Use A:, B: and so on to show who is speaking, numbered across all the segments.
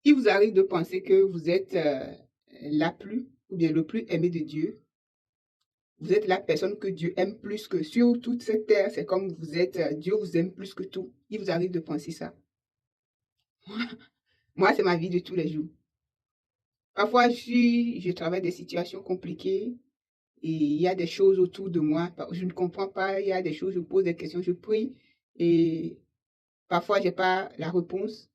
A: Il vous arrive de penser que vous êtes la plus, ou bien le plus aimé de Dieu. Vous êtes la personne que Dieu aime plus que sur toute cette terre. C'est comme vous êtes, Dieu vous aime plus que tout. Il vous arrive de penser ça. Moi, c'est ma vie de tous les jours. Parfois, je travaille des situations compliquées et il y a des choses autour de moi. Je ne comprends pas. Il y a des choses, je pose des questions, je prie et parfois, je n'ai pas la réponse.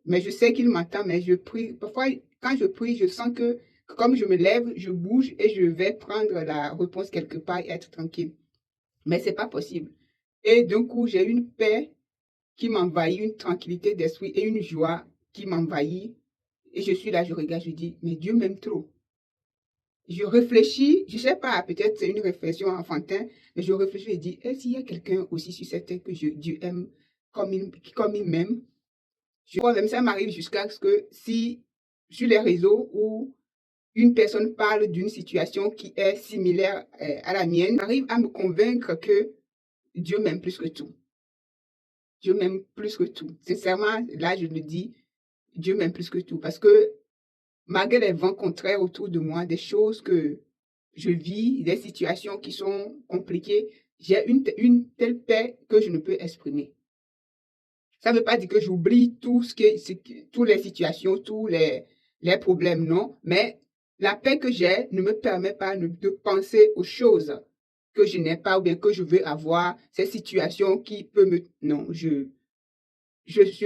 A: Mais je sais qu'il m'entend, mais je prie. Parfois, quand je prie, je sens que comme je me lève, je bouge et je vais prendre la réponse quelque part et être tranquille. Mais c'est pas possible. Et d'un coup, j'ai une paix qui m'envahit, une tranquillité d'esprit et une joie qui m'envahit. Et je suis là, je regarde, je dis, mais Dieu m'aime trop. Je réfléchis, je sais pas, peut-être c'est une réflexion enfantin, mais je réfléchis et dis, est-ce qu'il y a quelqu'un aussi sur cette terre que Dieu aime comme il m'aime? Je crois même ça m'arrive jusqu'à ce que si sur les réseaux où une personne parle d'une situation qui est similaire à la mienne, arrive à me convaincre que Dieu m'aime plus que tout. Dieu m'aime plus que tout. Sincèrement, là, je le dis, Dieu m'aime plus que tout. Parce que malgré les vents contraires autour de moi, des choses que je vis, des situations qui sont compliquées, j'ai une telle paix que je ne peux exprimer. Ça ne veut pas dire que j'oublie toutes les situations, les problèmes, non. Mais la paix que j'ai ne me permet pas de penser aux choses que je n'ai pas ou bien que je veux avoir, ces situations qui peuvent me... Non, je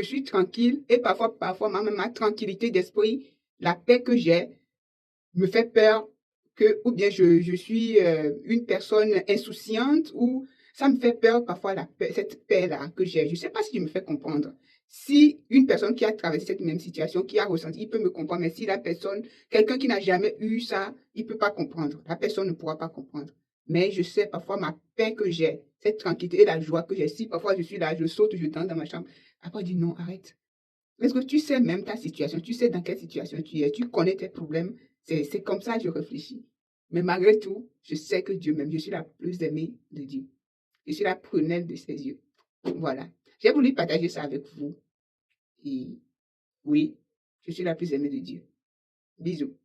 A: suis tranquille et parfois même ma tranquillité d'esprit, la paix que j'ai me fait peur que, ou bien je suis une personne insouciante ou ça me fait peur parfois cette paix-là que j'ai. Je ne sais pas si je me fais comprendre. Si une personne qui a traversé cette même situation, qui a ressenti, il peut me comprendre, mais si la personne, quelqu'un qui n'a jamais eu ça, il ne peut pas comprendre. La personne ne pourra pas comprendre. Mais je sais parfois ma paix que j'ai, cette tranquillité et la joie que j'ai. Si parfois je suis là, je saute, je danse dans ma chambre. Après, je dis non, arrête. Parce que tu sais même ta situation, tu sais dans quelle situation tu es, tu connais tes problèmes. C'est comme ça que je réfléchis. Mais malgré tout, je sais que Dieu m'aime. Je suis la plus aimée de Dieu. Je suis la prunelle de ses yeux. Voilà. J'ai voulu partager ça avec vous. Et oui, je suis la plus aimée de Dieu. Bisous.